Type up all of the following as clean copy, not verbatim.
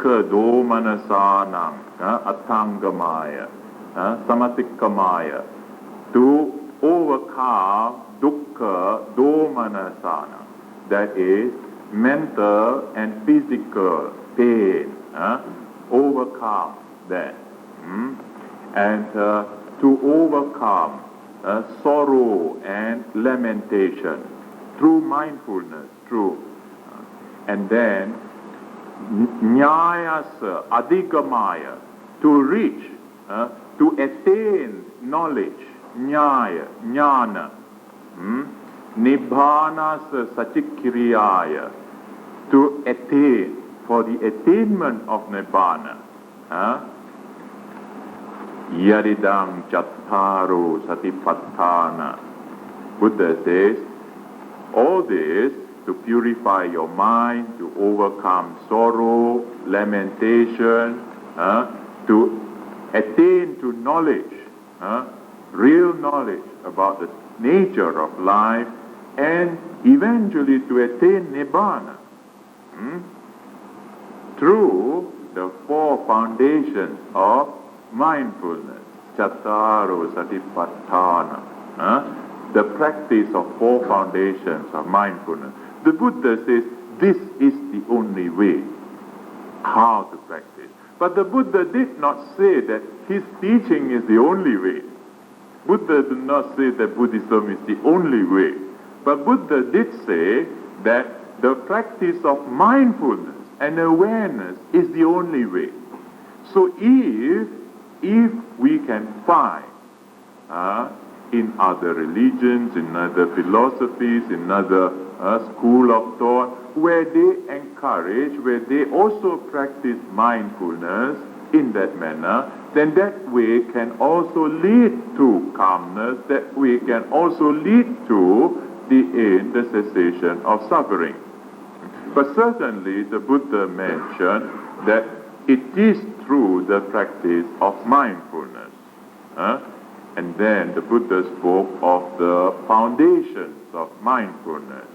dukkha domanasanam, atangamaya, samatikkamaya, to overcome dukkha domanasana, that is mental and physical pain, overcome that, and to overcome sorrow and lamentation through mindfulness, and then nyayasa adhigamaya, to reach, to attain knowledge, nyaya, jnana, nibbānasa sachikkiriyaya, to attain, for the attainment of nibbana. Yaridam chattaro satipatthana. Buddha says, all this to purify your mind, to overcome sorrow, lamentation, to attain to knowledge, real knowledge about the nature of life, and eventually to attain nibbana through the four foundations of mindfulness, chattaro satipatthana, the practice of four foundations of mindfulness. The Buddha says this is the only way how to practice. But the Buddha did not say that his teaching is the only way. Buddha did not say that Buddhism is the only way. But Buddha did say that the practice of mindfulness and awareness is the only way. So if we can find in other religions, in other philosophies, in other school of thought, where they encourage, where they also practice mindfulness in that manner, then that way can also lead to calmness, that way can also lead to the end, the cessation of suffering. But certainly the Buddha mentioned that it is through the practice of mindfulness. And then the Buddha spoke of the foundations of mindfulness.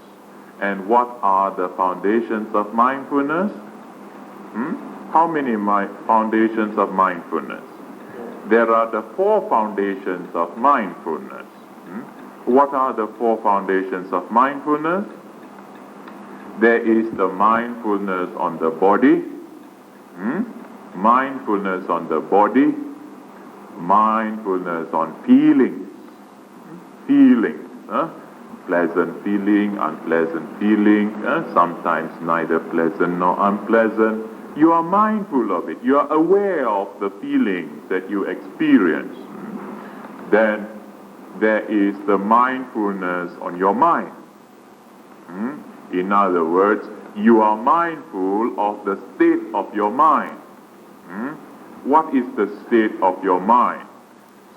And what are the foundations of mindfulness? How many foundations of mindfulness? There are the four foundations of mindfulness. What are the four foundations of mindfulness? There is the mindfulness on the body, mindfulness on the body, mindfulness on feelings, pleasant feeling, unpleasant feeling, sometimes neither pleasant nor unpleasant. You are mindful of it. You are aware of the feelings that you experience. Then there is the mindfulness on your mind. In other words, you are mindful of the state of your mind. What is the state of your mind?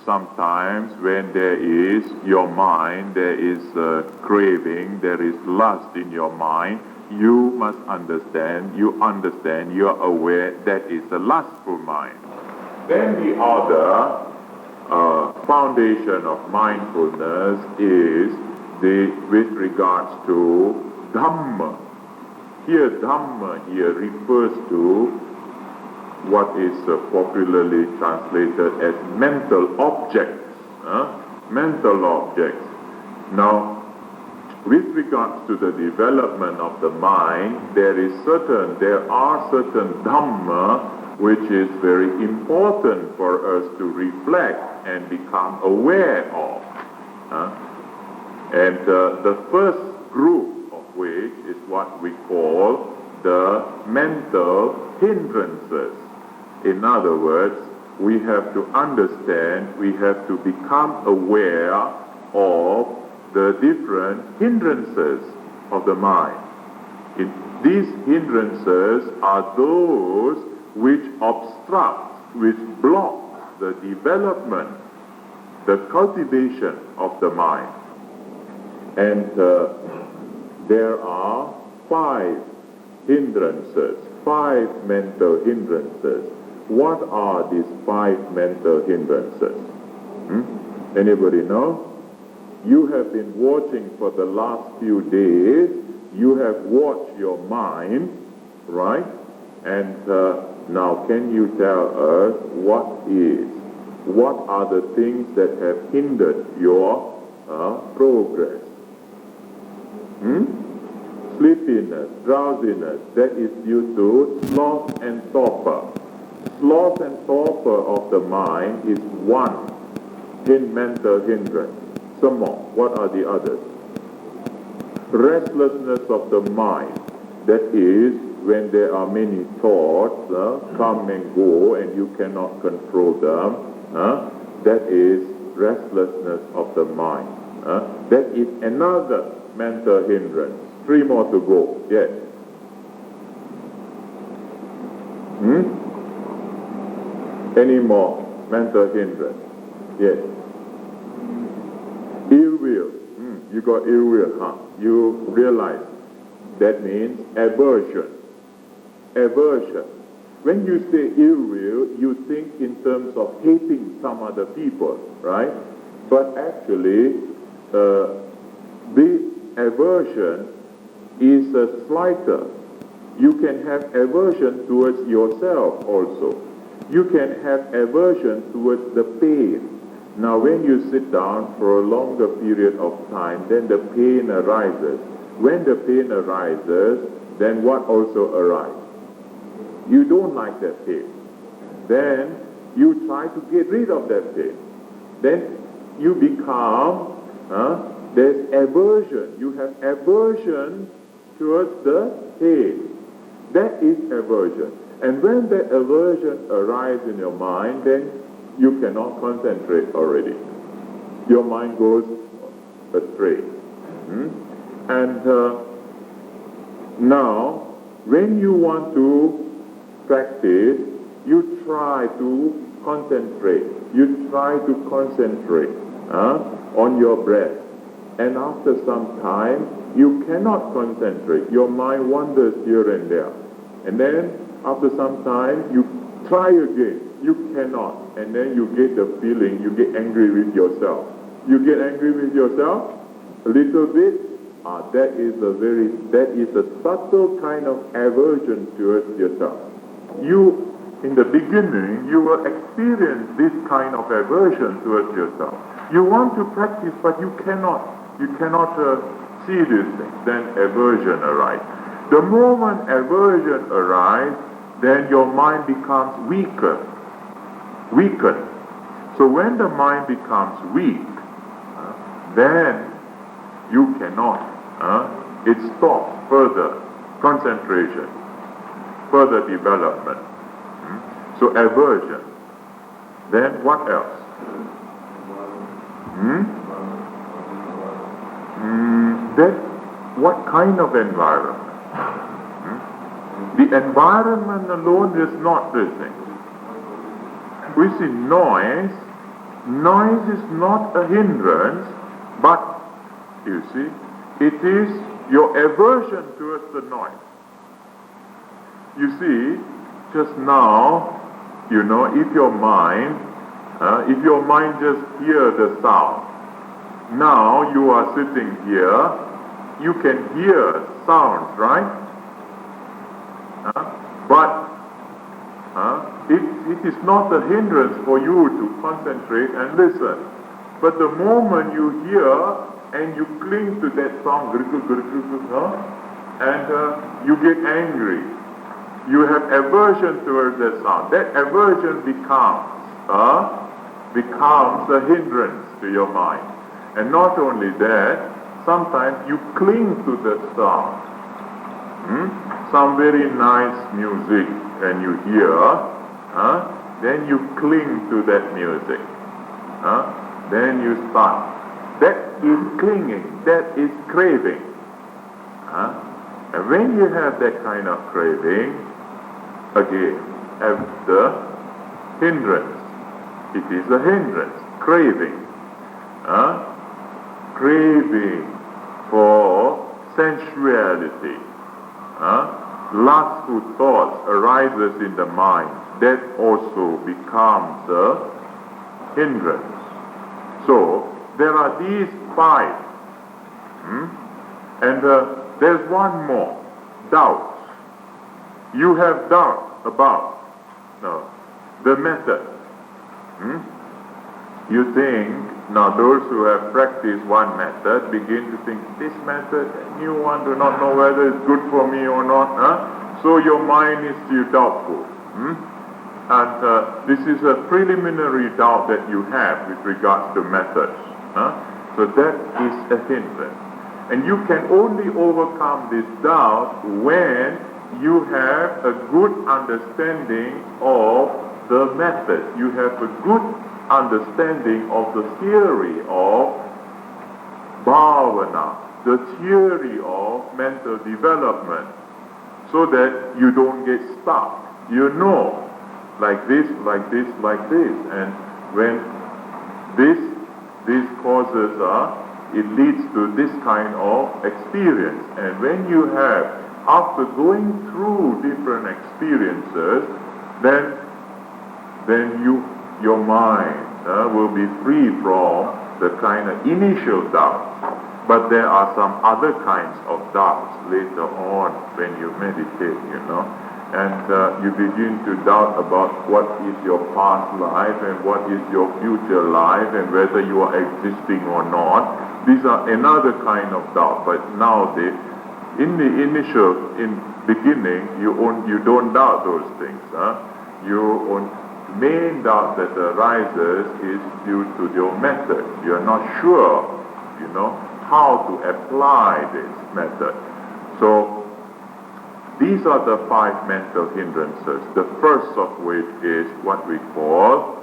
Sometimes when there is your mind, there is craving, there is lust in your mind, you must understand, you are aware that is a lustful mind. Then the other foundation of mindfulness is with regards to Dhamma. Here Dhamma refers to what is popularly translated as mental objects. Mental objects. Now, with regards to the development of the mind, there are certain Dhamma which is very important for us to reflect and become aware of. And the first group of which is what we call the mental hindrances. In other words, we have to understand, we have to become aware of the different hindrances of the mind. These hindrances are those which obstruct, which block the development, the cultivation of the mind. And there are 5 hindrances, 5 mental hindrances. What are these 5 mental hindrances? Anybody know? You have been watching for the last few days. You have watched your mind, right? And now can you tell us what are the things that have hindered your progress? Sleepiness, drowsiness, that is due to sloth and torpor. Sloth and torpor of the mind is one mental hindrance. Some more. What are the others? Restlessness of the mind. That is when there are many thoughts come and go and you cannot control them. That is restlessness of the mind. That is another mental hindrance. 3 more to go. Yes. Any more mental hindrance? Yes. Ill will. You got ill will, huh? You realize that means aversion. Aversion. When you say ill will, you think in terms of hating some other people, right? But actually, the aversion is slighter. You can have aversion towards yourself also. You can have aversion towards the pain. Now when you sit down for a longer period of time, then the pain arises. When the pain arises, then what also arises? You don't like that pain. Then you try to get rid of that pain. Then you become, there's aversion. You have aversion towards the pain. That is aversion. And when that aversion arises in your mind, then you cannot concentrate already. Your mind goes astray. And now, when you want to practice, you try to concentrate. You try to concentrate on your breath. And after some time, you cannot concentrate. Your mind wanders here and there. And then, after some time, you try again. You cannot. And then you get the feeling, you get angry with yourself. You get angry with yourself a little bit. That is a subtle kind of aversion towards yourself. You, in the beginning, you will experience this kind of aversion towards yourself. You want to practice, but you cannot. You cannot see these things. Then aversion arises. The moment aversion arises, then your mind becomes weaker. Weakened. So when the mind becomes weak, then you cannot. It stops further concentration, further development. So aversion. Then what else? Then what kind of environment? The environment alone is not this thing. We see noise. Noise is not a hindrance, but you see, it is your aversion towards the noise. You see, just now, if your mind just hears the sound, now you are sitting here, you can hear sounds, right? But it is not a hindrance for you to concentrate and listen. But the moment you hear and you cling to that sound, and you get angry, you have aversion towards that sound. That aversion becomes a hindrance to your mind. And not only that, sometimes you cling to that sound. Some very nice music and you hear, then you cling to that music. Then you start. That is clinging, that is craving. And when you have that kind of craving, again, as the hindrance. It is a hindrance, craving. Craving for sensuality. Lustful thoughts arises in the mind. That also becomes a hindrance. So, there are these 5. And there's one more. Doubts. you have doubt about the method. You think, now those who have practiced one method begin to think, this method, new one, do not know whether it's good for me or not. So your mind is still doubtful. And this is a preliminary doubt that you have with regards to methods. So that is a hindrance. And you can only overcome this doubt when you have a good understanding of the method. You have a good understanding of the theory of bhavana, the theory of mental development, so that you don't get stuck. You know, like this, like this, like this. And when these causes it leads to this kind of experience. And when you have, after going through different experiences, then your mind will be free from the kind of initial doubt. But there are some other kinds of doubts later on when you meditate, and you begin to doubt about what is your past life and what is your future life and whether you are existing or not. These are another kind of doubt. But nowadays, in the beginning, you don't doubt those things. Main doubt that arises is due to your method. You are not sure, how to apply this method. So these are the 5 mental hindrances. The first of which is what we call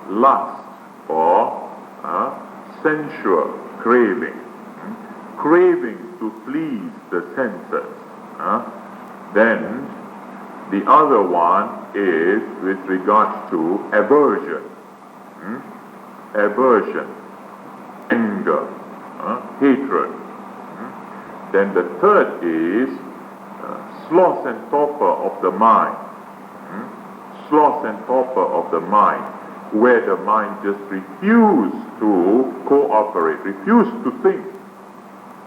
lust or sensual craving. Craving to please the senses. Then the other one is with regards to aversion. Aversion, anger, hatred. Then the third is sloth and torpor of the mind. Sloth and torpor of the mind, where the mind just refuses to cooperate, refuses to think.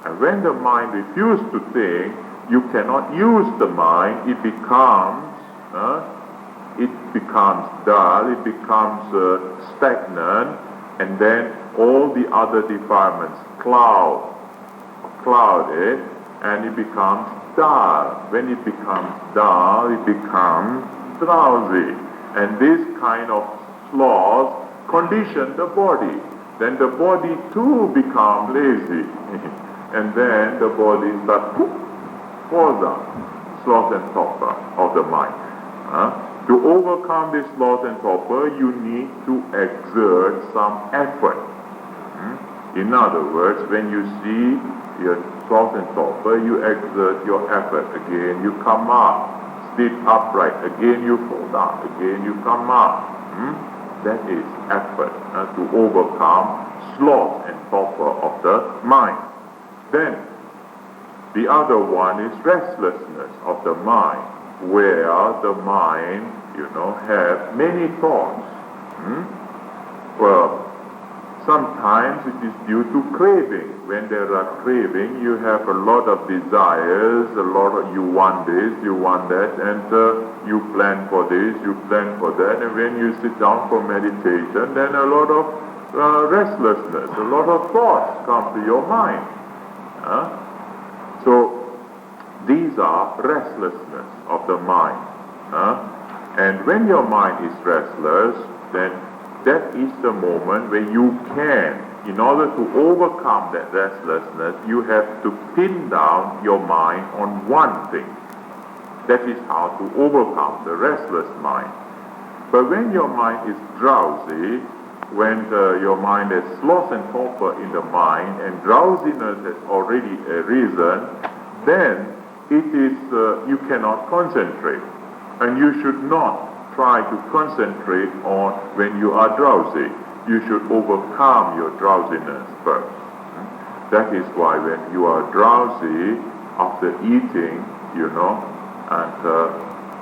And when the mind refuses to think, you cannot use the mind. It becomes dull, it becomes stagnant, and then all the other defilements cloud it, and it becomes dull. When it becomes dull, it becomes drowsy. And this kind of sloth condition the body. Then the body too becomes lazy. And then the body starts falls down. Sloth and torpor of the mind. To overcome this sloth and torpor, you need to exert some effort. In other words, when you see your sloth and torpor, you exert your effort. Again, you come up, sit upright. Again, you fall down. Again, you come up. That is effort to overcome sloth and torpor of the mind. Then, the other one is restlessness of the mind, where the mind, have many thoughts. Well, sometimes it is due to craving. When there are craving, you have a lot of desires, you want this, you want that, and you plan for this, you plan for that, and when you sit down for meditation, then a lot of restlessness, a lot of thoughts come to your mind. So these are restlessness of the mind. And when your mind is restless, then that is the moment where you can, in order to overcome that restlessness, you have to pin down your mind on one thing. That is how to overcome the restless mind. But when your mind is drowsy, when your mind has sloth and torpor in the mind, and drowsiness has already arisen, then it is you cannot concentrate. And you should not try to concentrate on when you are drowsy. You should overcome your drowsiness first. That is why when you are drowsy after eating, and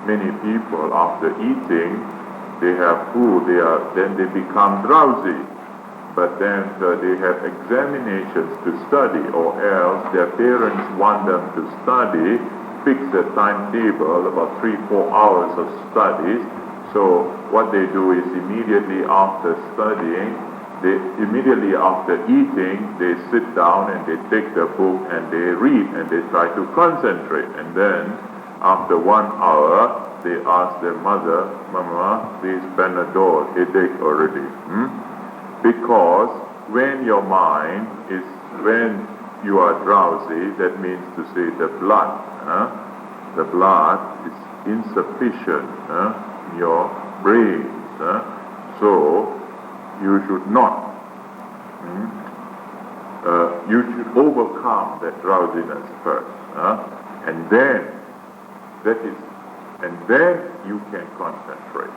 many people after eating, they have food, then they become drowsy. But then they have examinations to study, or else their parents want them to study, fix a timetable, about 3-4 hours of studies. So what they do is immediately after studying, immediately after eating, they sit down and they take the book and they read and they try to concentrate. And then after 1 hour, they ask their mother, Mama, please Panadol, headache already. Because when your mind is, when you are drowsy, that means to say the blood is insufficient in your brain. So you should not. You should overcome that drowsiness first, and then you can concentrate.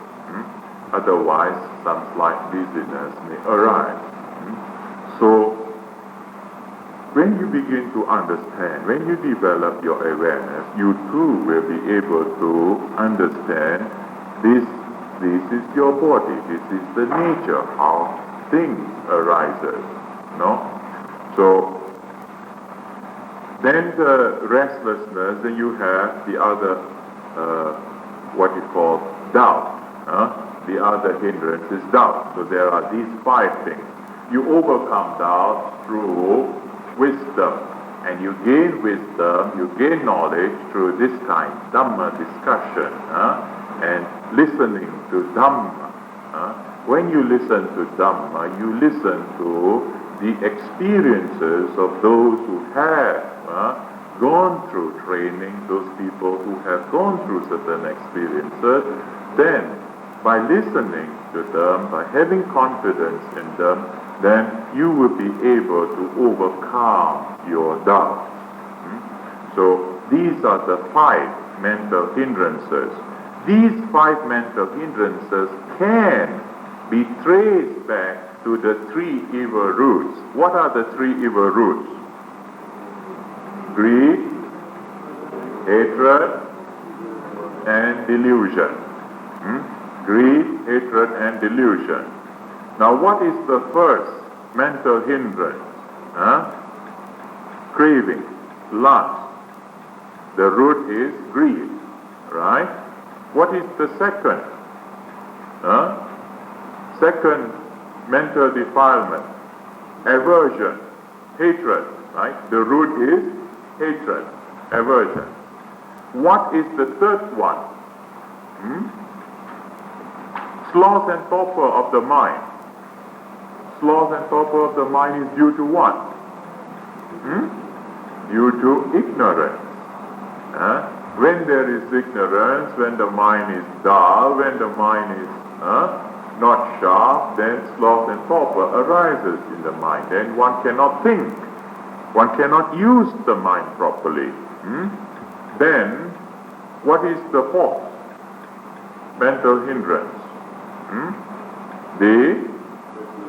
Otherwise, some slight dizziness may arise. So, when you begin to understand, when you develop your awareness, you too will be able to understand this is your body, this is the nature, how things arises. No? So, then the restlessness, then you have the other, what you call doubt. The other hindrance is doubt. So there are these 5 things. You overcome doubt through wisdom, and you gain wisdom, you gain knowledge through this kind, Dhamma discussion, and listening to Dhamma. When you listen to Dhamma, you listen to the experiences of those who have gone through training, those people who have gone through certain experiences. Then, by listening to them, by having confidence in them, then you will be able to overcome your doubts. So these are the 5 mental hindrances. These 5 mental hindrances can be traced back to the 3 evil roots. What are the 3 evil roots? Greed, hatred, and delusion. Greed, hatred, and delusion. Now what is the first mental hindrance? Craving, lust. The root is greed, right? What is the second? Second mental defilement, aversion, hatred, right? The root is hatred, aversion. What is the third one? Sloth and torpor of the mind. Sloth and torpor of the mind is due to what? Due to ignorance. When there is ignorance, when the mind is dull, when the mind is not sharp, then sloth and torpor arises in the mind. Then one cannot think. One cannot use the mind properly. Then, what is the fourth mental hindrance? The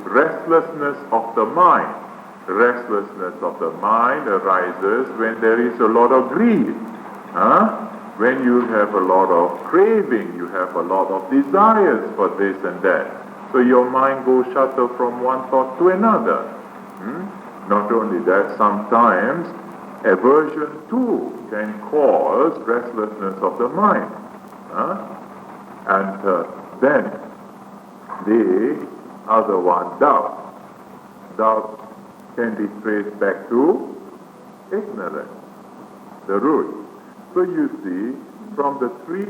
restlessness of the mind. The restlessness of the mind arises when there is a lot of greed. When you have a lot of craving, you have a lot of desires for this and that. So your mind goes shuttle from one thought to another. Not only that, sometimes aversion too can cause restlessness of the mind. And then the other one, doubt. Doubt can be traced back to ignorance, the root. So you see, from the 3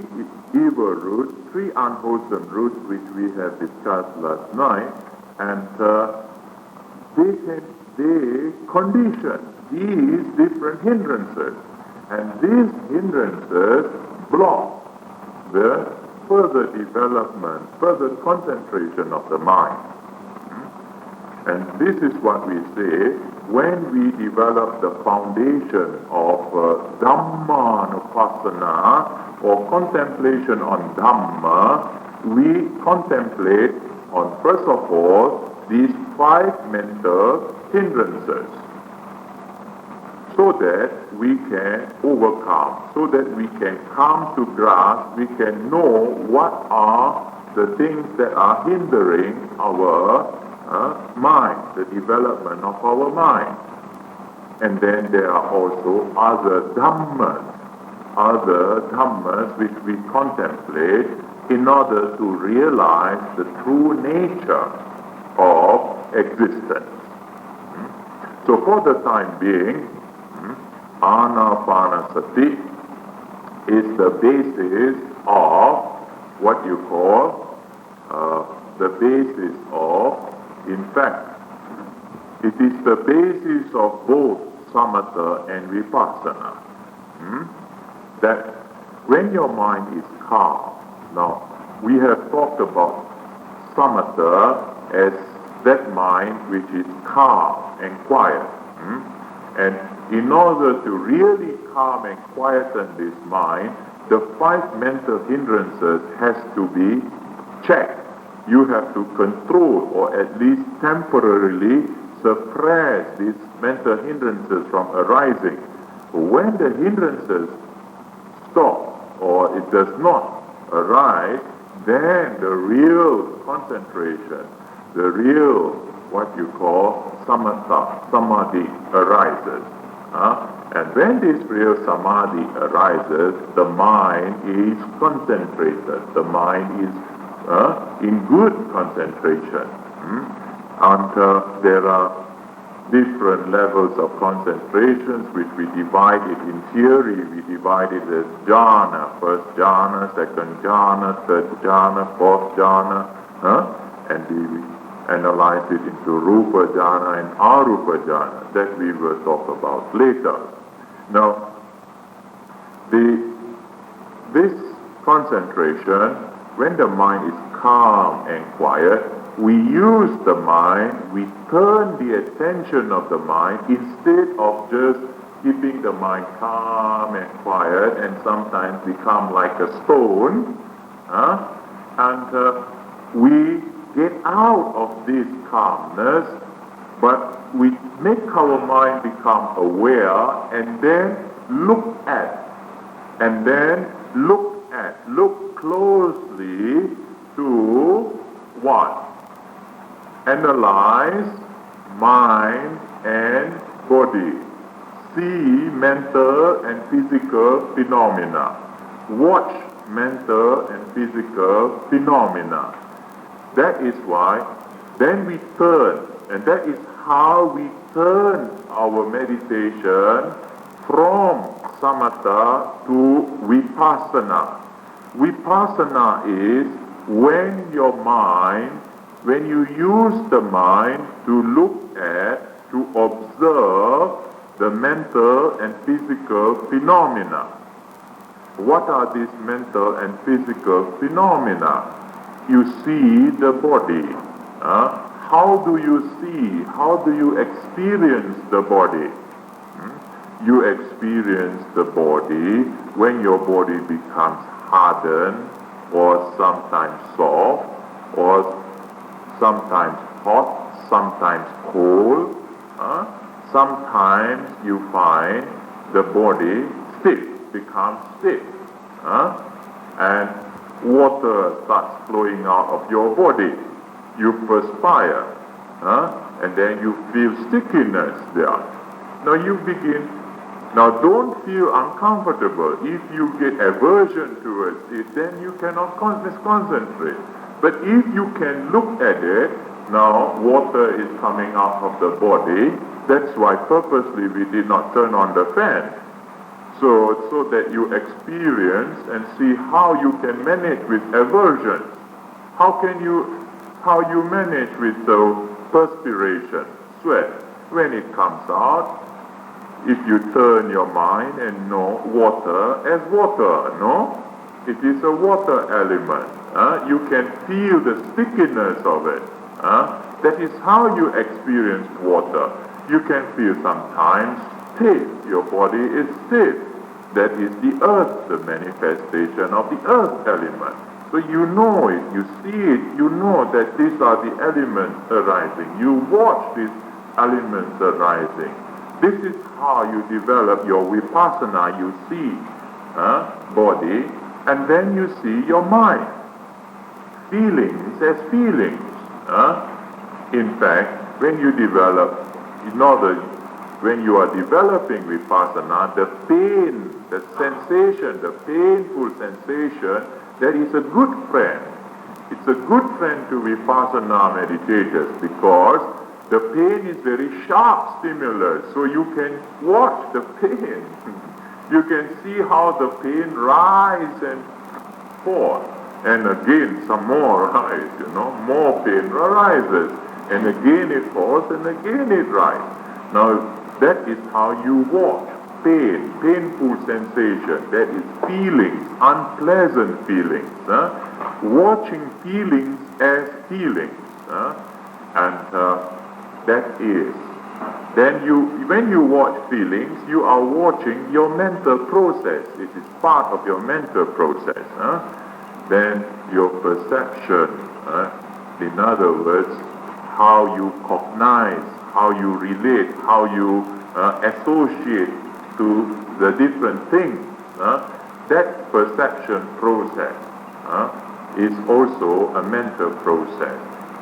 evil roots, 3 unwholesome roots which we have discussed last night, and they condition these different hindrances. And these hindrances block the further development, further concentration of the mind. And this is what we say, when we develop the foundation of Dhammanupassana, or contemplation on Dhamma, we contemplate on, first of all, these 5 mental hindrances, so that we can overcome, so that we can come to grasp, we can know what are the things that are hindering our mind, the development of our mind. And then there are also other dhammas other dhammas which we contemplate in order to realize the true nature of existence. So for the time being, Anapanasati is the basis of what you call the basis of, in fact, it is the basis of both samatha and vipassana. That when your mind is calm, now we have talked about samatha as that mind which is calm and quiet. And in order to really calm and quieten this mind, the 5 mental hindrances has to be checked. You have to control or at least temporarily suppress these mental hindrances from arising. When the hindrances stop or it does not arise, then the real concentration, the real what you call samatha, samadhi arises. And when this real samadhi arises, the mind is concentrated. The mind is in good concentration. And there are different levels of concentrations which we divide it in theory. We divide it as jhana, first jhana, second jhana, third jhana, fourth jhana, and we analyze it into rupa jhana and arupa jhana. That we will talk about later. Now, this concentration, when the mind is calm and quiet, we use the mind, we turn the attention of the mind instead of just keeping the mind calm and quiet and sometimes become like a stone. And we get out of this calmness, but we make our mind become aware and then look closely to what? Analyze mind and body. See mental and physical phenomena. Watch mental and physical phenomena. That is why then we turn, and that is how we turn our meditation from samatha to vipassana. Vipassana is when your mind, when you use the mind to look at, to observe the mental and physical phenomena. What are these mental and physical phenomena? You see the body. How do you see? How do you experience the body? You experience the body when your body becomes hardened or sometimes soft or sometimes hot, sometimes cold. Sometimes you find the body stiff, becomes stiff. And water starts flowing out of your body. You perspire. And then you feel stickiness there. Now don't feel uncomfortable. If you get aversion towards it, then you cannot concentrate. But if you can look at it, now water is coming out of the body. That's why purposely we did not turn on the fan. So that you experience and see how you can manage with aversion. How you manage with the perspiration, sweat. When it comes out, if you turn your mind and know water as water, no? It is a water element. You can feel the stickiness of it. That is how you experience water. You can feel sometimes stiff. Your body is stiff. That is the earth, the manifestation of the earth element. So you know it, you see it, you know that these are the elements arising. You watch these elements arising. This is how you develop your vipassana. You see body, and then you see your mind. Feelings as feelings. In fact, when you develop, in order when you are developing vipassana, the pain, the sensation, the painful sensation, that is a good friend. It's a good friend to vipassana meditators because the pain is very sharp stimulus, so you can watch the pain. You can see how the pain rise and fall, and again some more rise, more pain arises, and again it falls, and again it rises. Now that is how you watch pain, painful sensation, that is feelings, unpleasant feelings. Watching feelings as feelings, and that is. Then when you watch feelings, you are watching your mental process. It is part of your mental process. Then your perception, in other words, how you cognize, how you relate, how you associate to the different things. That perception process is also a mental process.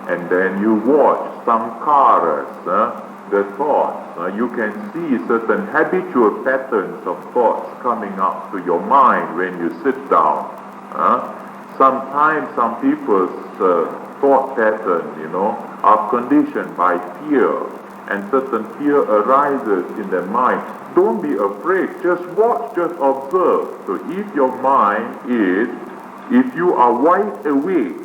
And then you watch samkaras, the thoughts. You can see certain habitual patterns of thoughts coming up to your mind when you sit down. Sometimes some people's thought pattern, are conditioned by fear, and certain fear arises in their mind. Don't be afraid, just watch, just observe. So if your mind is, if you are wide awake,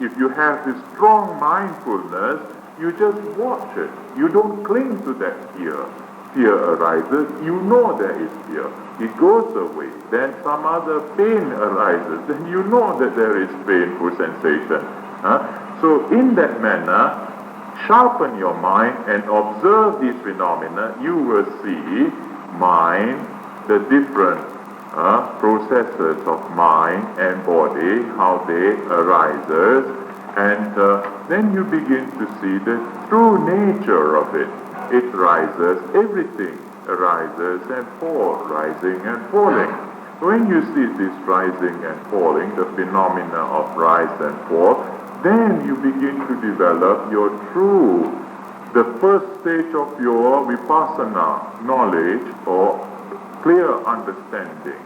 if you have this strong mindfulness, you just watch it. You don't cling to that fear. Fear arises, you know there is fear. It goes away. Then some other pain arises, then you know that there is painful sensation. So in that manner, sharpen your mind and observe these phenomena. You will see mind, the different processes of mind and body, how they arises, and then you begin to see the true nature of it. It rises, everything arises and falls, rising and falling. When you see this rising and falling, the phenomena of rise and fall, then you begin to develop your true, the first stage of your vipassana knowledge or clear understanding,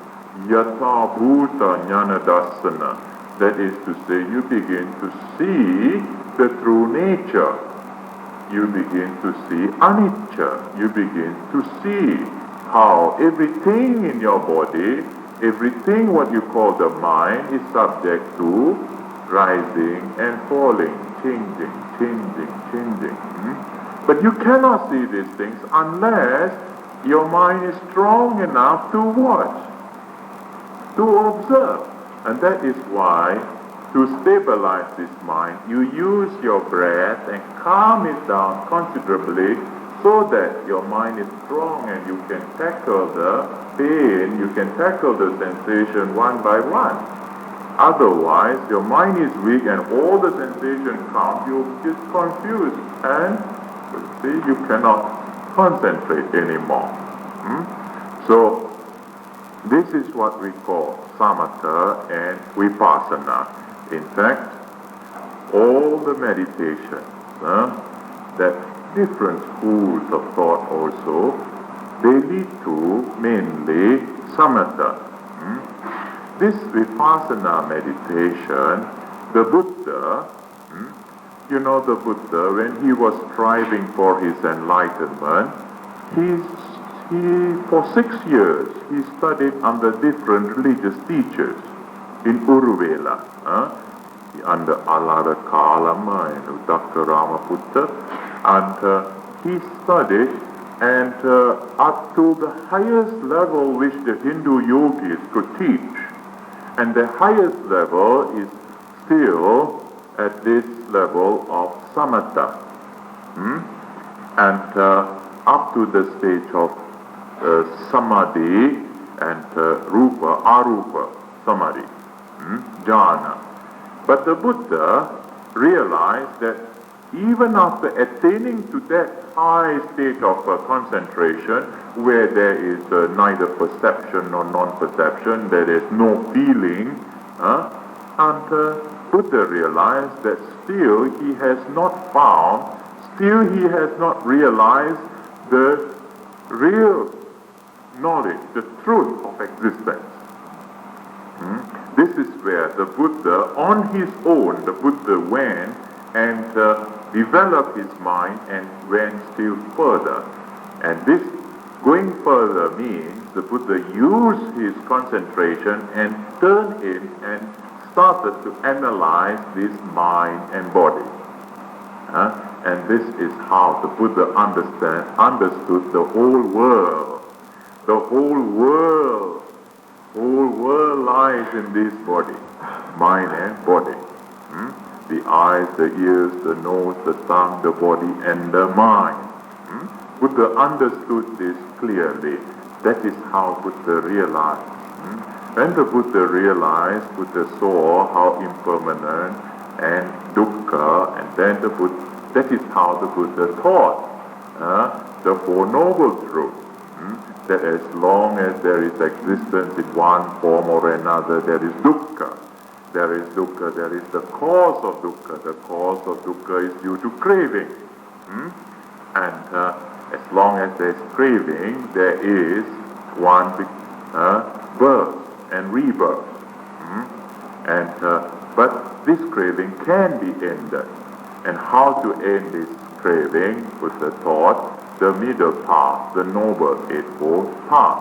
yatha bhuta jnana dassana. That is to say, you begin to see the true nature. You begin to see anicca. You begin to see how everything in your body, everything what you call the mind, is subject to rising and falling, changing. But you cannot see these things unless your mind is strong enough to watch, to observe. And that is why, to stabilize this mind, you use your breath and calm it down considerably so that your mind is strong and you can tackle the pain, you can tackle the sensation one by one. Otherwise, your mind is weak and all the sensations come, you get confused and you cannot concentrate anymore. So, this is what we call samatha and vipassana. In fact, all the meditations, that different schools of thought also, they lead to mainly samatha. This vipassana meditation, the Buddha, the Buddha, when he was striving for his enlightenment, for 6 years, he studied under different religious teachers in Uruvela, under Alara Kalama and Dr. Ramaputta, and he studied, and up to the highest level which the Hindu yogis could teach, and the highest level is still at this level of samatha, and up to the stage of samadhi and arupa samadhi, jhana. But the Buddha realized that even after attaining to that high state of concentration, where there is neither perception nor non-perception, there is no feeling, and Buddha realized that still he has not realized the real knowledge, the truth of existence. This is where the Buddha, on his own, the Buddha went and developed his mind and went still further. And this going further means the Buddha used his concentration and turned it and started to analyze this mind and body. And this is how the Buddha understood the whole world. The whole world lies in this body, mind and body. The eyes, the ears, the nose, the tongue, the body, and the mind. Buddha understood this clearly. That is how Buddha realized. When the Buddha realized, Buddha saw how impermanent and dukkha, and then that is how the Buddha taught the Four Noble Truths. That as long as there is existence in one form or another, there is dukkha. There is dukkha, there is the cause of dukkha. The cause of dukkha is due to craving. And as long as there is craving, there is one birth and rebirth. But this craving can be ended. And how to end this craving? Buddha taught the middle path, the Noble Eightfold Path.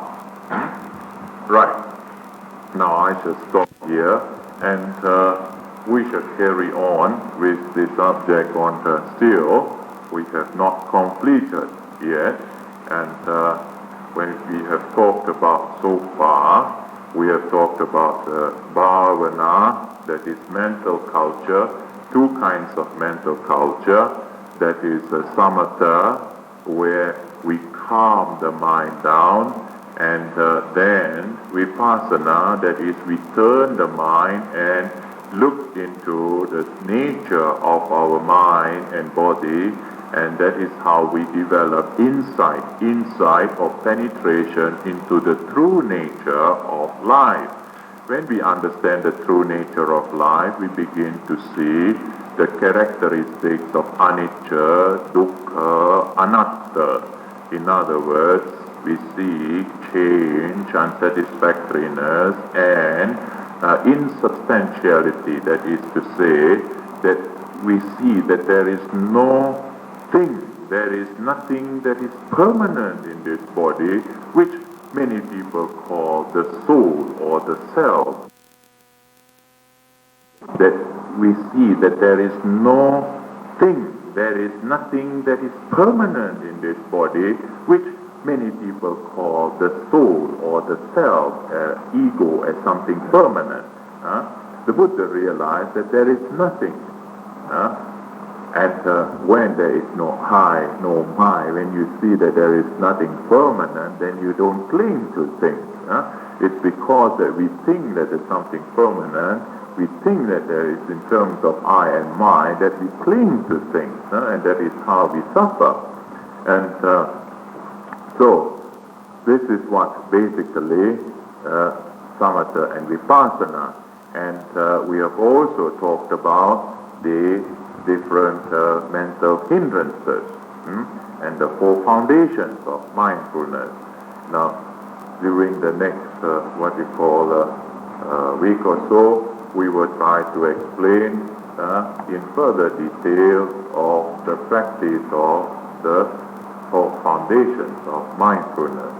Right. Now I shall stop here, and we shall carry on with the subject on still. We have not completed yet, and when we have talked about so far, we have talked about bhavana, that is mental culture, two kinds of mental culture, that is samatha, where we calm the mind down, and then vipassana, that is we turn the mind and look into the nature of our mind and body, and that is how we develop insight or penetration into the true nature of life. When we understand the true nature of life, we begin to see the characteristics of anicca, dukkha, anatta. In other words, we see change, unsatisfactoriness, and insubstantiality. That is to say, that we see that there is no thing, there is nothing that is permanent in this body, which many people call the soul or the self. That we see that there is no thing, there is nothing that is permanent in this body, which many people call the soul or the self, ego, as something permanent. The Buddha realized that there is nothing. And when there is no I, no my, when you see that there is nothing permanent, then you don't cling to things. It's because that we think that there's something permanent, we think that there is, in terms of I and my, that we cling to things, and that is how we suffer. And so, this is what basically samatha and vipassana. And we have also talked about the different mental hindrances and the four foundations of mindfulness. Now, during the next, week or so, we will try to explain in further detail of the practice of the four foundations of mindfulness.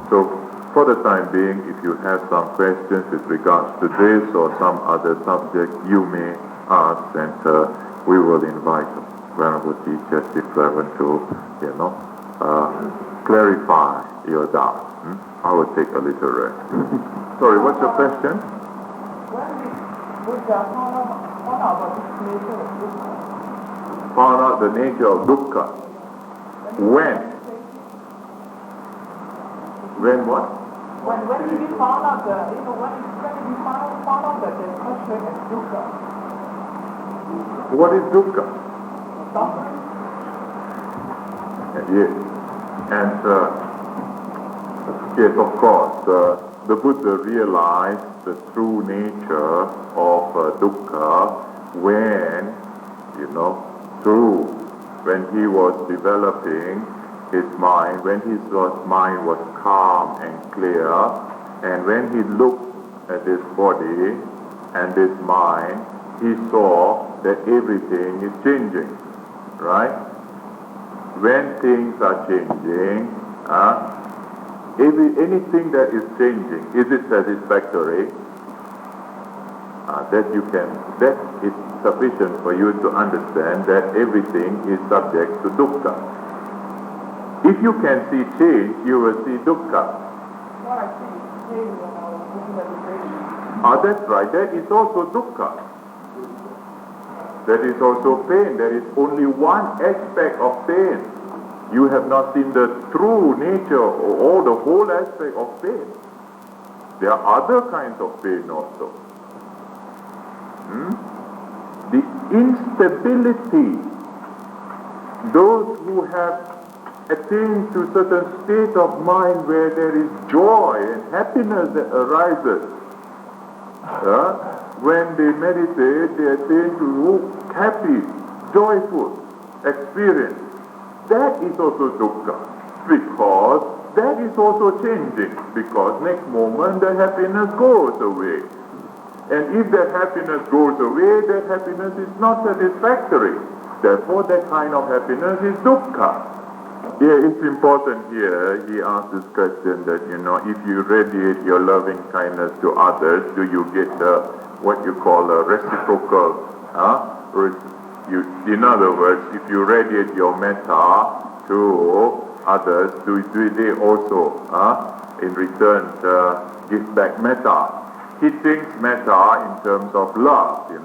So, for the time being, if you have some questions with regards to this or some other subject, you may ask, and we will invite Venerable Teacher Sifravan to, clarify your doubt. I will take a little rest. Sorry, what's your question? Found out the nature of dukkha. When? When what? When did you found out when did you found out that there's such thing as dukkha? What is dukkha? Suffering. Yes. And yes, of course, the Buddha realized the true nature of dukkha when, when he was developing his mind, when his mind was calm and clear, and when he looked at his body and his mind, he saw that everything is changing, right? When things are changing, anything that is changing, is it satisfactory? That is sufficient for you to understand that everything is subject to dukkha. If you can see change, you will see dukkha. What I see is pain when I was doing meditation. That's right. That is also dukkha. That is also pain. There is only one aspect of pain. You have not seen the true nature or the whole aspect of pain. There are other kinds of pain also. The instability, those who have attained to certain state of mind where there is joy and happiness that arises, when they meditate, they attain to happy, joyful experience. That is also dukkha, because that is also changing, because next moment the happiness goes away. And if that happiness goes away, that happiness is not satisfactory. Therefore, that kind of happiness is dukkha. Yeah, it's important here. He asked this question that, if you radiate your loving kindness to others, do you get what you call a reciprocal? In other words, if you radiate your metta to others, do they also, in return, give back metta? He thinks metta in terms of love. He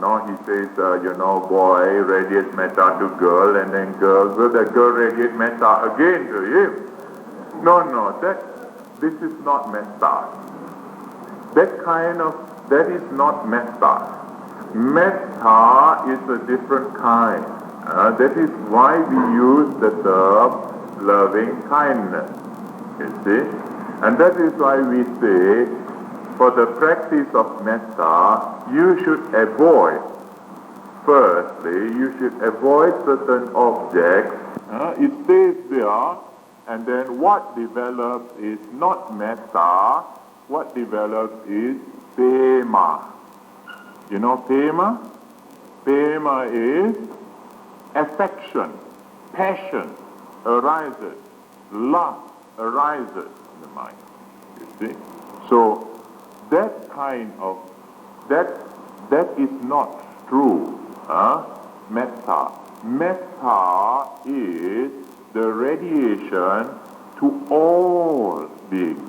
says, boy radiates metta to girl, and then the girl radiates metta again to him. No, this is not metta. That is not metta. Metta is a different kind. That is why we use the term loving kindness. You see? And that is why we say, for the practice of metta, you should avoid, firstly, you should avoid certain objects. It stays there, and then what develops is not metta, what develops is pema. You know pema? Pema is affection, passion arises, love arises in the mind. You see? So, that kind of, that is not true, metta. Metta is the radiation to all beings.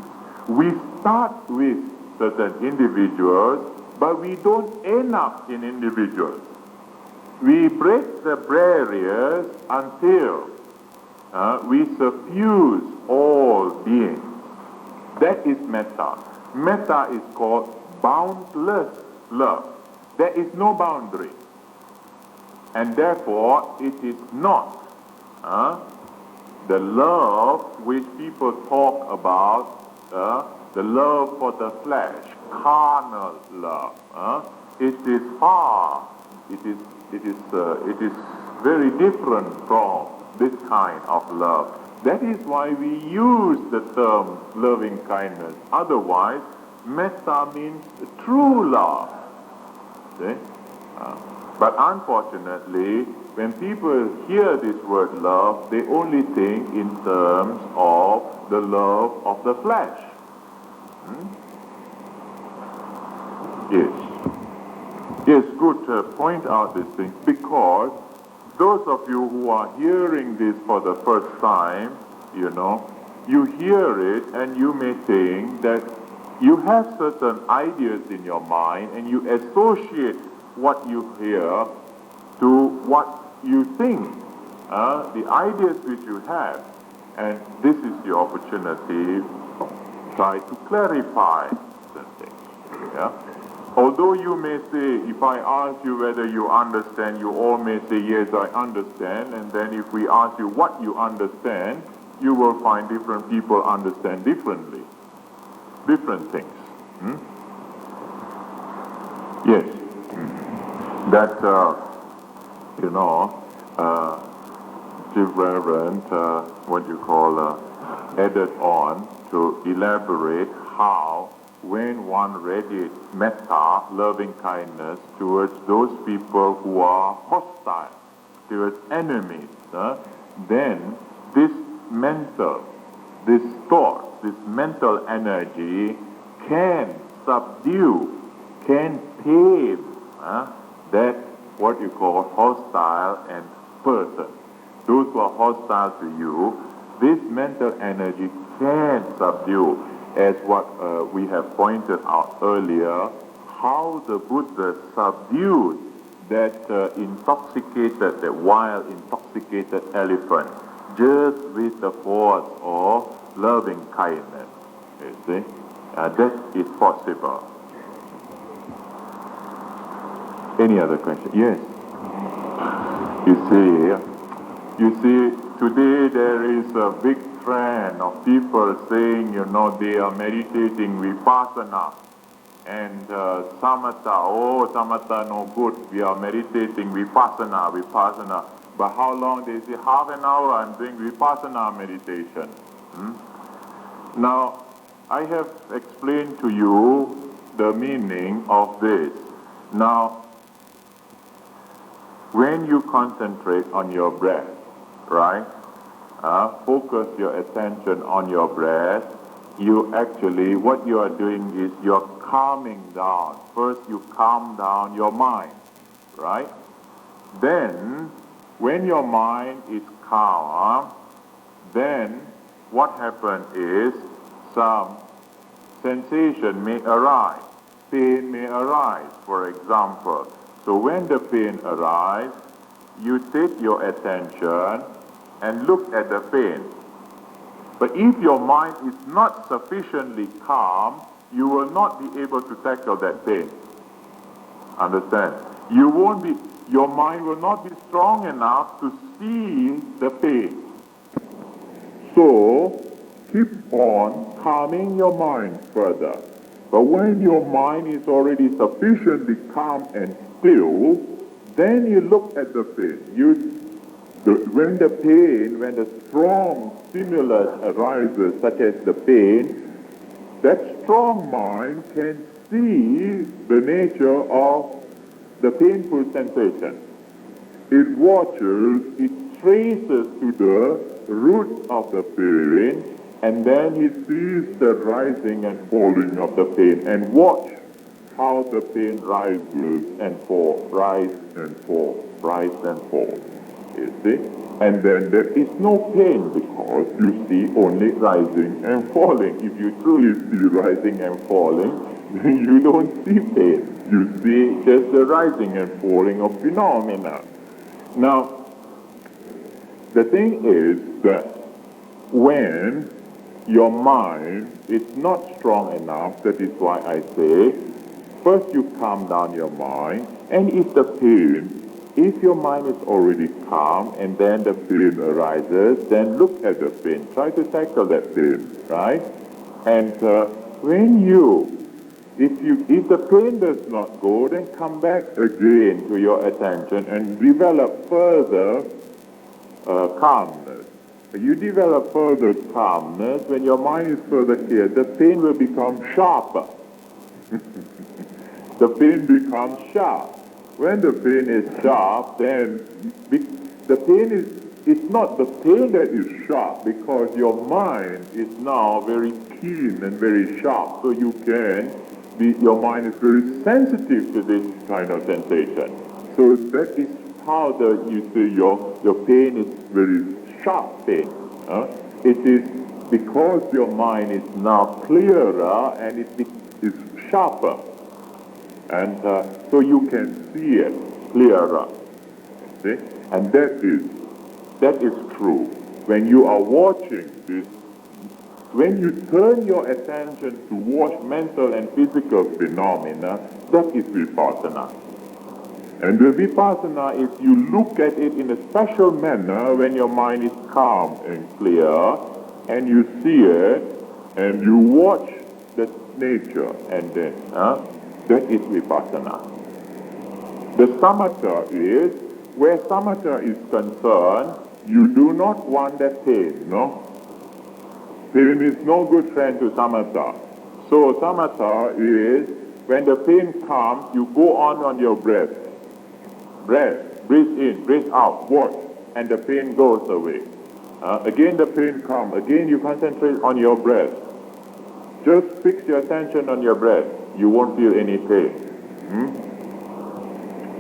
We start with certain individuals, but we don't end up in individuals. We break the barriers until we suffuse all beings. That is metta. Metta is called boundless love. There is no boundary. And therefore, it is not the love which people talk about, the love for the flesh, carnal love. It is far. It is very different from this kind of love. That is why we use the term loving kindness. Otherwise, metta means true love. See? But unfortunately, when people hear this word love, they only think in terms of the love of the flesh. Yes, good to point out these things, because those of you who are hearing this for the first time, you hear it and you may think that you have certain ideas in your mind and you associate what you hear to what you think, the ideas which you have. And this is the opportunity to try to clarify certain things. Yeah? Although you may say, if I ask you whether you understand, you all may say, yes, I understand. And then if we ask you what you understand, you will find different people understand differently. Different things. Yes. That, Reverend, what you call, added on to elaborate how when one radiates metta, loving kindness, towards those people who are hostile, towards enemies, then this thought, this mental energy can subdue, can tame that what you call hostile and person. Those who are hostile to you, this mental energy can subdue, as what we have pointed out earlier, how the Buddha subdued that that wild, intoxicated elephant just with the force of loving kindness. You see? That is possible. Any other question? Yes. You see, today there is a big trend of people saying, they are meditating vipassana and samatha no good. We are meditating vipassana. But how long? They say half an hour I'm doing vipassana meditation. Now, I have explained to you the meaning of this. Now, when you concentrate on your breath, right? Focus your attention on your breath. You actually, what you are doing is you're calming down. First you calm down your mind, right? Then, when your mind is calm, then what happens is some sensation may arise. Pain may arise, for example. So when the pain arises, you take your attention and look at the pain. But if your mind is not sufficiently calm, you will not be able to tackle that pain. Understand? Your mind will not be strong enough to see the pain. So, keep on calming your mind further. But when your mind is already sufficiently calm and still, then you look at the pain. When the strong stimulus arises, such as the pain, that strong mind can see the nature of the painful sensation. It watches, it traces to the root of the pain, and then he sees the rising and falling of the pain, and watch how the pain rises and falls, rise and fall, rise and fall. You see? And then there is no pain because you see only rising and falling. If you truly see rising and falling, then you don't see pain. You see just the rising and falling of phenomena. Now, the thing is that when your mind is not strong enough, that is why I say, first you calm down your mind, and if your mind is already calm and then the pain arises, then look at the pain. Try to tackle that pain, right? And if the pain does not go, then come back again to your attention and develop further calmness. You develop further calmness, when your mind is further clear, the pain will become sharper. The pain becomes sharp. When the pain is sharp, then the pain it's not the pain that is sharp, because your mind is now very keen and very sharp, so your mind is very sensitive to this kind of sensation. So that is how your pain is very sharp pain. It is because your mind is now clearer and it is sharper. And so you can see it clearer. See? And that is true. When you are watching this, when you turn your attention to watch mental and physical phenomena, that is vipassana. And the vipassana is you look at it in a special manner when your mind is calm and clear, and you see it, and you watch the nature, and then that is vipassana. The samatha is, where samatha is concerned, You do not want that pain, no? Pain is no good friend to samatha. So samatha is, when the pain comes, you go on your breath. Breathe in, breathe out, watch, and the pain goes away. Again the pain comes, again you concentrate on your breath. Just fix your attention on your breath. You won't feel any pain.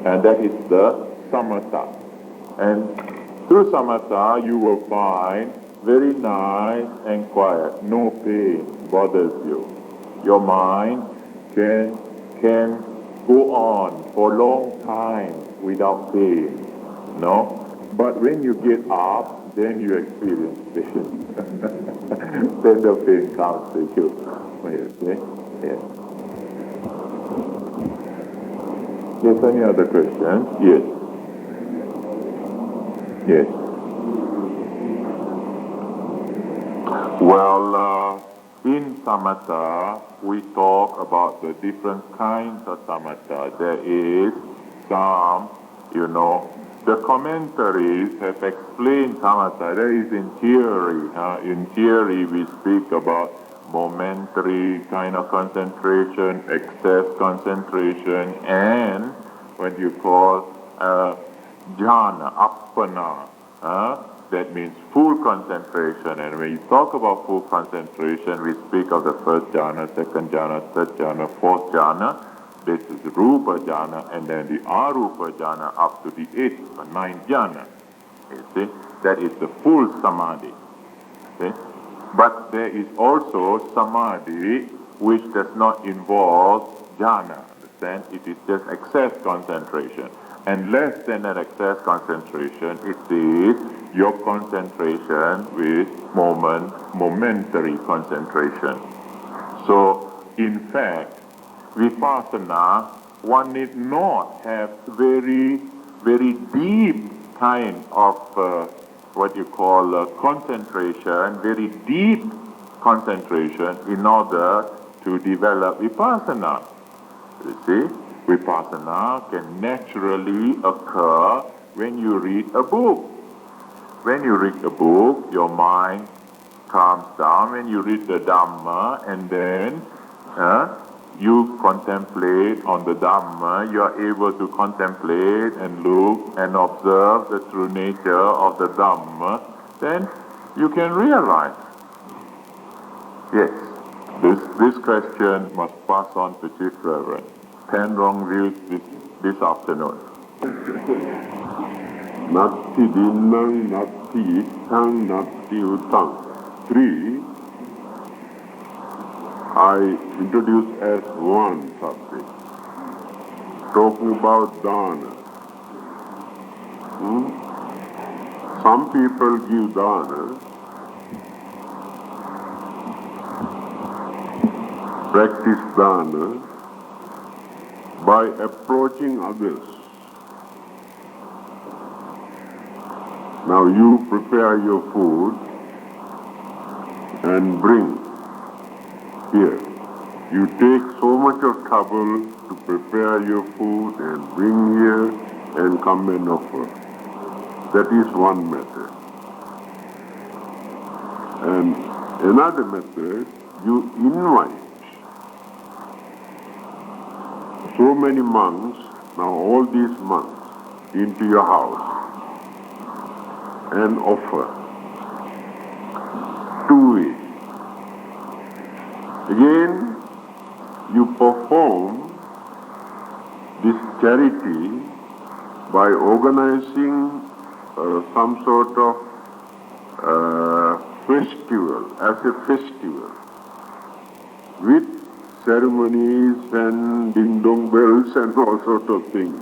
And that is the samatha. And through samatha you will find very nice and quiet. No pain bothers you. Your mind can go on for a long time without pain. No? But when you get up, then you experience pain. Then the pain comes to you. Okay? Yes. Yes, any other questions? Yes. Yes. Well, in samatha, we talk about the different kinds of samatha. There is some, the commentaries have explained samatha. There is in theory. In theory, we speak about momentary kind of concentration, excess concentration, and what you call jhana, appana. That means full concentration. And when you talk about full concentration, we speak of the first jhana, second jhana, third jhana, fourth jhana. This is rupa jhana, and then the arupa jhana up to the eighth or ninth jhana. You see, that is the full samadhi. See? But there is also samadhi which does not involve jhana. Understand? It is just excess concentration. And less than an excess concentration, it is your concentration with momentary concentration. So, in fact, vipassana, one need not have very, very deep kind of what you call concentration, very deep concentration in order to develop vipassana. You see, vipassana can naturally occur when you read a book. When you read a book, your mind calms down. When you read the Dhamma, and then you contemplate on the Dhamma, you are able to contemplate and look and observe the true nature of the Dhamma, then you can realize. Yes, this question must pass on to Chief Reverend. 10 wrong views this afternoon. Natti dinnang, natti ittang, natti utang. 3, I introduce as one subject, talking about dana. Some people give dana, practice dana, by approaching others. Now you prepare your food and bring here. You take so much of trouble to prepare your food and bring here and come and offer. That is one method. And another method, you invite so many monks, now all these monks, into your house and offer. 2 ways. Again, you perform this charity by organizing some sort of festival, as a festival, with ceremonies and ding-dong bells and all sorts of things.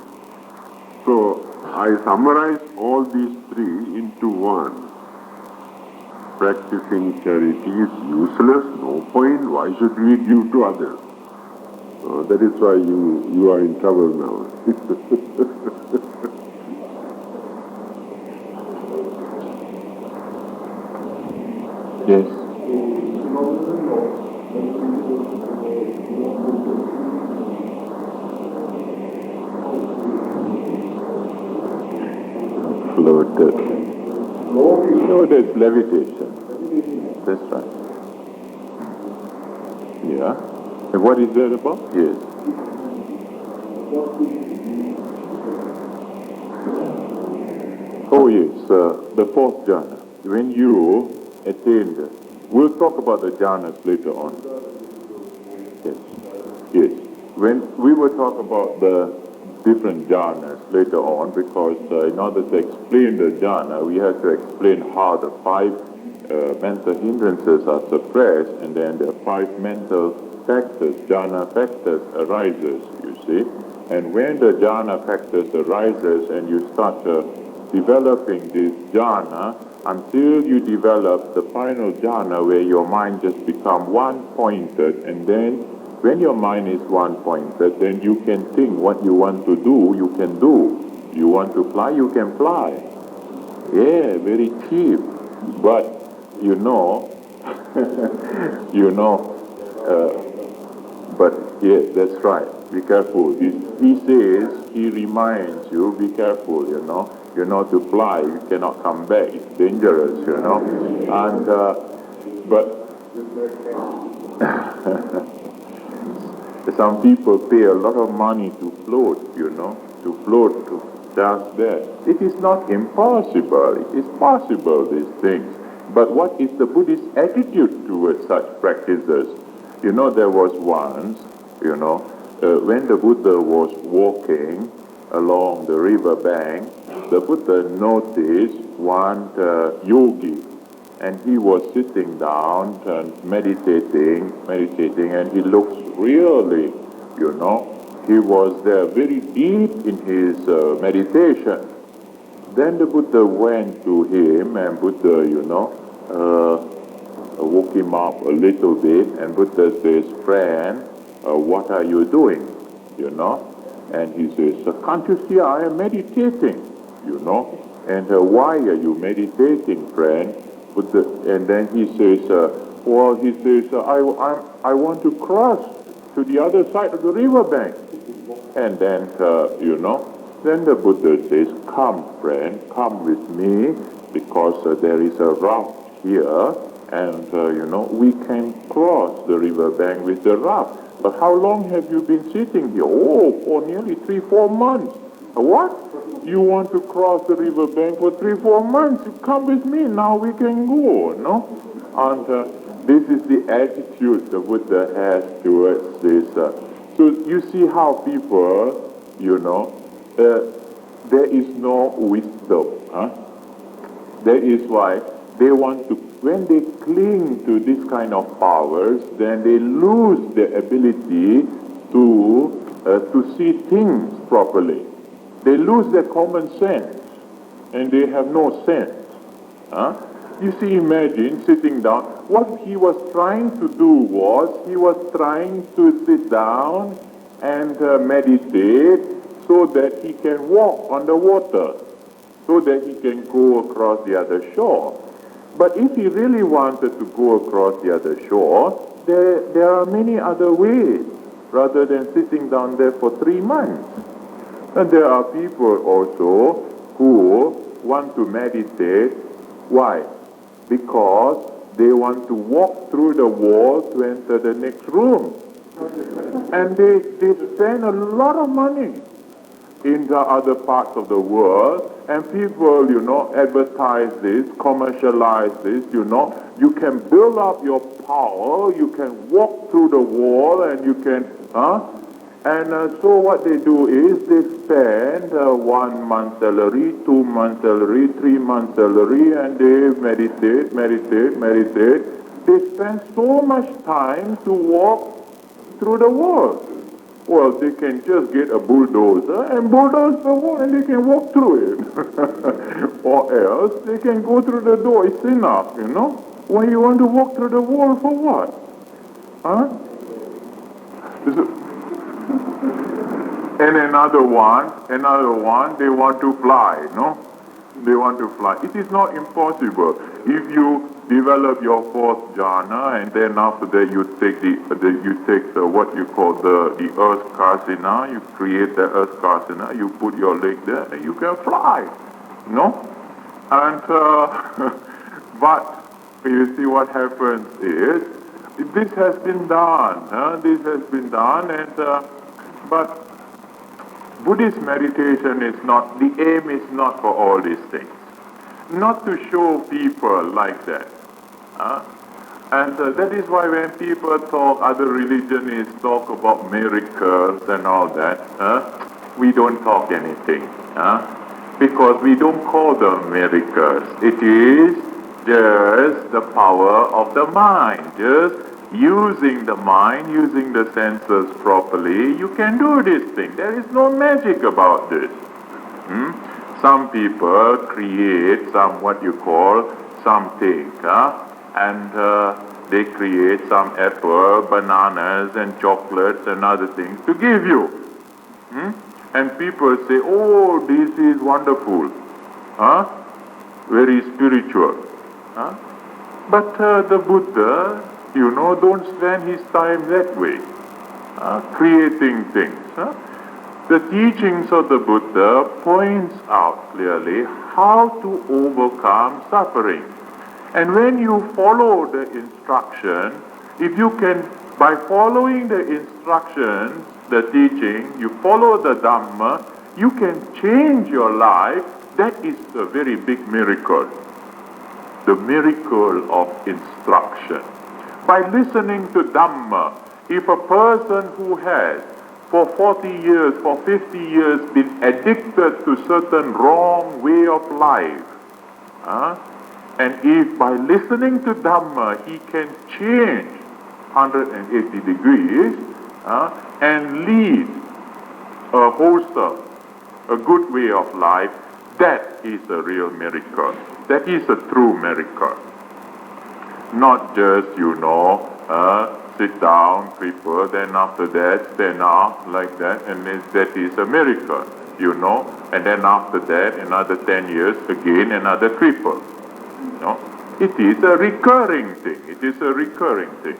So, I summarize all these 3 into one. Practicing charity is useless, no point, why should we give to others? That is why you are in trouble now. Yes. Floated. No, that's levitation. That's right. Yeah. And what is that about? Yes. Oh yes, the fourth jhana. When you attain we'll talk about the jhanas later on. Yes. Yes. When we will talk about the different jhanas later on, because in order to explain the jhana, we have to explain how the five mental hindrances are suppressed, and then the five mental factors, jhana factors, arises, you see. And when the jhana factors arises and you start developing this jhana, until you develop the final jhana where your mind just becomes one-pointed, and then when your mind is one-pointed, then you can think what you want to do, you can do. You want to fly, you can fly. Yeah, very cheap. But, you know, but yeah, that's right. Be careful. He says, he reminds you, be careful, you know. You know, to fly, you cannot come back. It's dangerous, you know. And, but some people pay a lot of money to float, you know, to float to just that. It is not impossible. It is possible, these things. But what is the Buddhist attitude towards such practices? You know, there was once, you know, when the Buddha was walking along the river bank, the Buddha noticed one yogi, and he was sitting down and meditating, and he looks really, you know, he was there very deep in his meditation. Then the Buddha went to him, and Buddha, you know, woke him up a little bit, and Buddha says, friend, what are you doing, you know? And he says, can't you see I am meditating, you know? And why are you meditating, friend? Buddha, and then he says, I want to cross to the other side of the river bank. And then, you know, then the Buddha says, come, friend, come with me, because there is a raft here, and, you know, we can cross the river bank with the raft. But how long have you been sitting here? Oh, for nearly 3-4 months. What? You want to cross the river bank for 3-4 months? You come with me, now we can go, no? And this is the attitude the Buddha has towards this. So you see how people, you know, there is no wisdom. Huh? That is why they want to, when they cling to this kind of powers, then they lose the ability to see things properly. They lose their common sense, and they have no sense. Huh? You see, imagine sitting down. What he was trying to do was, he was trying to sit down and meditate so that he can walk on the water, so that he can go across the other shore. But if he really wanted to go across the other shore, there are many other ways, rather than sitting down there for 3 months. And there are people also who want to meditate. Why? Because they want to walk through the wall to enter the next room. And they spend a lot of money in the other parts of the world, and people, you know, advertise this, commercialize this, you know. You can build up your power, you can walk through the wall, and you can, And so what they do is they spend 1 month's salary, 2 months' salary, 3 months' salary, and they meditate. They spend so much time to walk through the world. Well, they can just get a bulldozer and bulldoze the wall, and they can walk through it. Or else they can go through the door. It's enough, you know. Why you want to walk through the wall for what? Huh? And another one, they want to fly, no? They want to fly. It is not impossible. If you develop your fourth jhana, and then after that you take what you call the earth kasina, you create the earth kasina, you put your leg there, and you can fly, no? And But you see what happens is, this has been done, but Buddhist meditation is not, the aim is not for all these things. Not to show people like that. And that is why when people talk, other religions talk about miracles and all that, we don't talk anything. Because we don't call them miracles. It is just the power of the mind. Just using the mind, using the senses properly, you can do this thing. There is no magic about this. Some people create some, what you call, something, and they create some apple, bananas and chocolates and other things to give you. And people say, oh, this is wonderful, very spiritual. But the Buddha, don't spend his time that way, creating things. The teachings of the Buddha points out clearly how to overcome suffering. And when you follow the instruction, if you can, by following the instructions, the teaching, you follow the Dhamma, you can change your life. That is a very big miracle. The miracle of instruction. By listening to Dhamma, if a person who has for 40 years, for 50 years been addicted to certain wrong way of life, and if by listening to Dhamma he can change 180 degrees and lead a wholesome, a good way of life, that is a real miracle. That is a true miracle. Not just, sit down, cripple, then after that stand up like that, and that is a miracle, and then after that, another 10 years, again another cripple. It is a recurring thing. It is a recurring thing.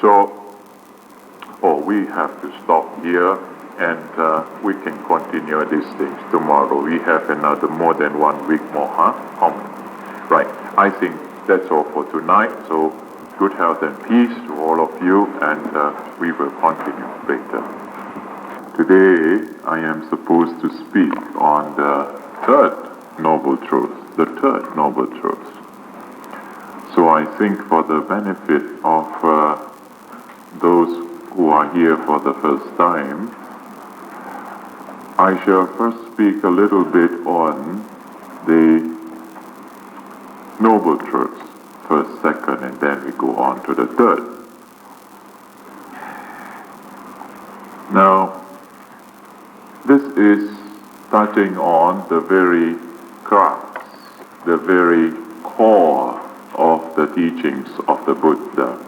So, we have to stop here, and we can continue these things tomorrow. We have another more than 1 week more, How many? Right. I think that's all for tonight. So, good health and peace to all of you, and we will continue later. Today, I am supposed to speak on the third Noble Truth. The third Noble Truth. So I think for the benefit of those who are here for the first time, I shall first speak a little bit on the Noble Truths, first, second, and then we go on to the third. Now, this is touching on the very crux, the very core of the teachings of the Buddha.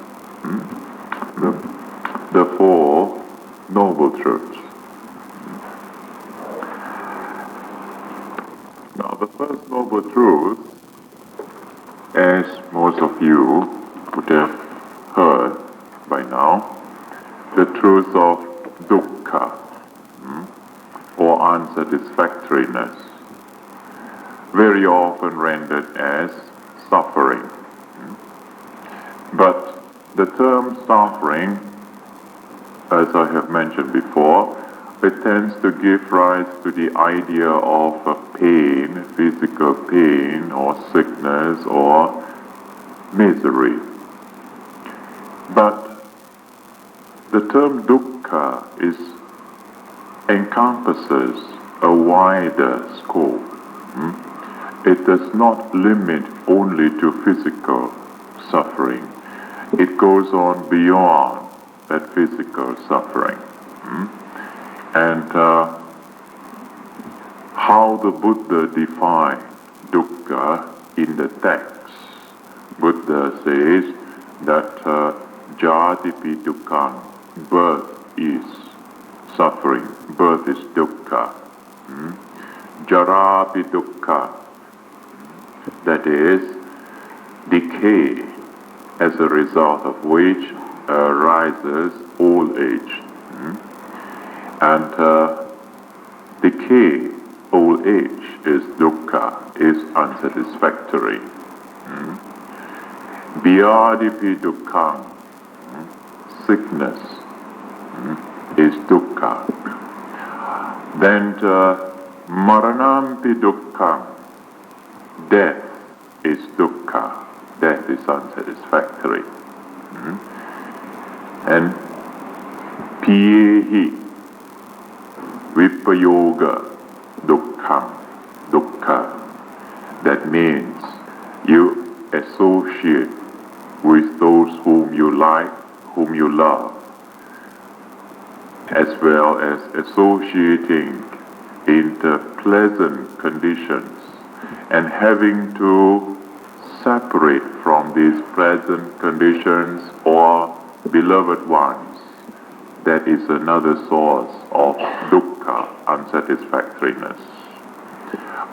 The Four Noble Truths. Now, the first Noble Truth, as most of you would have heard by now, the truth of dukkha, or unsatisfactoriness, very often rendered as suffering. But the term suffering, as I have mentioned before, it tends to give rise to the idea of a pain, physical pain, or sickness, or misery. But the term dukkha encompasses a wider scope. It does not limit only to physical suffering. It goes on beyond that physical suffering. And how the Buddha defined dukkha in the text. Buddha says that jatipi dukkhaṃ, birth is suffering, birth is dukkha. Jarapi dukkha, that is decay, as a result of which arises old age. And decay, old age, is dukkha, is unsatisfactory. Vyadipi dukkha, sickness is dukkha. Then maranampi dukkha, death is dukkha. Death is unsatisfactory. And piyehi vipayoga dukkha. That means you associate with those whom you like, whom you love, as well as associating in the pleasant conditions and having to separate from these pleasant conditions or beloved ones. That is another source of dukkha, unsatisfactoriness.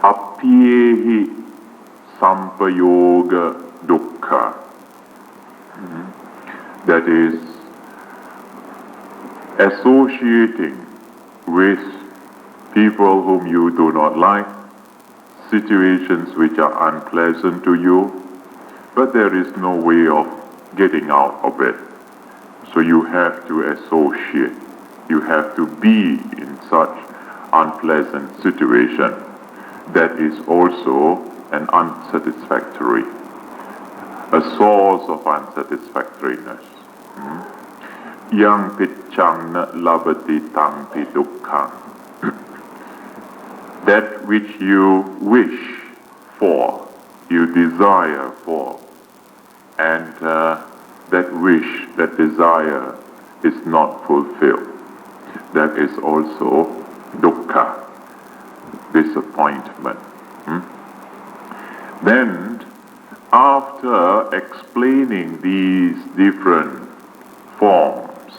Appiyehi sampayoga dukkha. That is associating with people whom you do not like, situations which are unpleasant to you, but there is no way of getting out of it. So you have to associate. You have to be in such unpleasant situation. That is also an unsatisfactory, a source of unsatisfactoriness. Yang pichang na labati tampi dukkhang. That which you wish for, you desire for, and that wish, that desire is not fulfilled. That is also dukkha, disappointment. Then, after explaining these different forms,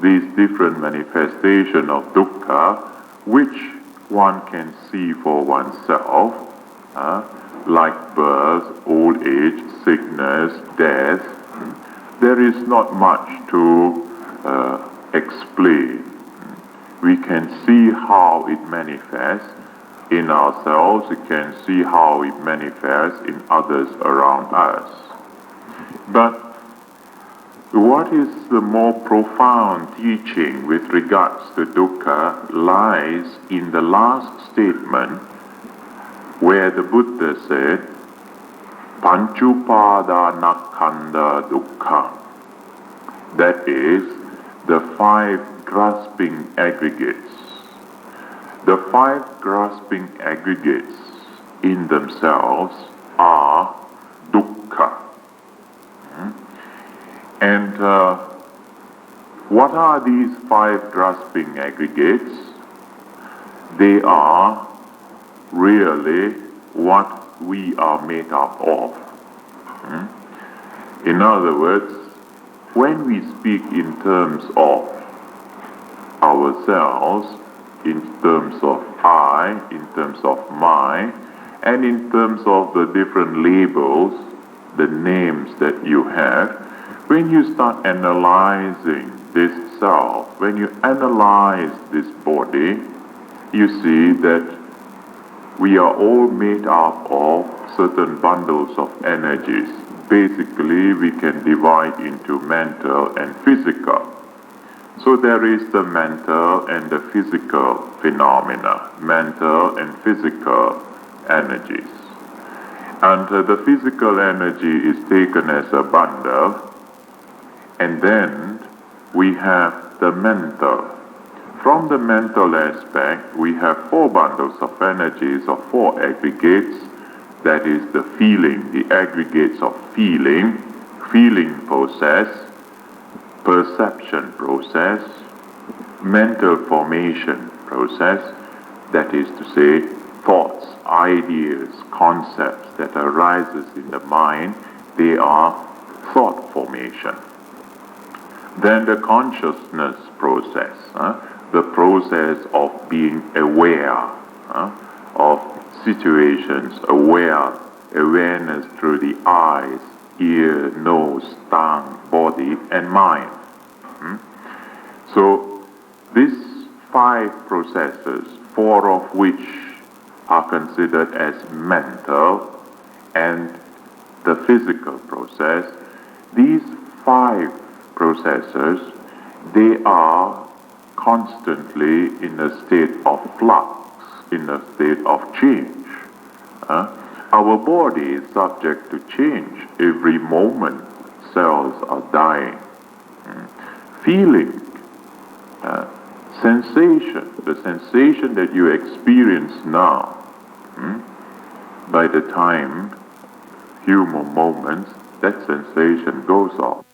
these different manifestations of dukkha, which one can see for oneself, like birth, old age, sickness, death, there is not much to explain. We can see how it manifests in ourselves, we can see how it manifests in others around us. But what is the more profound teaching with regards to dukkha lies in the last statement where the Buddha said, Panchupadanakkhandha dukkha. That is, the 5 grasping aggregates. The 5 grasping aggregates in themselves are dukkha. And what are these 5 grasping aggregates? They are really what we are made up of. In other words, when we speak in terms of ourselves, in terms of I, in terms of my, and in terms of the different labels, the names that you have, when you start analyzing this self, when you analyze this body, you see that we are all made up of certain bundles of energies. Basically, we can divide into mental and physical. So there is the mental and the physical phenomena, mental and physical energies. And the physical energy is taken as a bundle, and then we have the mental. From the mental aspect, we have 4 bundles of energies, or 4 aggregates. That is the feeling, the aggregates of feeling, feeling process, perception process, mental formation process, that is to say, thoughts, ideas, concepts that arises in the mind, they are thought formation. Then the consciousness process, the process of being aware of situations, awareness through the eyes, ear, nose, tongue, body, and mind. So these 5 processes, 4 of which are considered as mental, and the physical process, these 5 processes, they are constantly in a state of flux, in a state of change. Our body is subject to change. Every moment, cells are dying. Feeling, sensation, the sensation that you experience now, by the time, few more moments, that sensation goes off.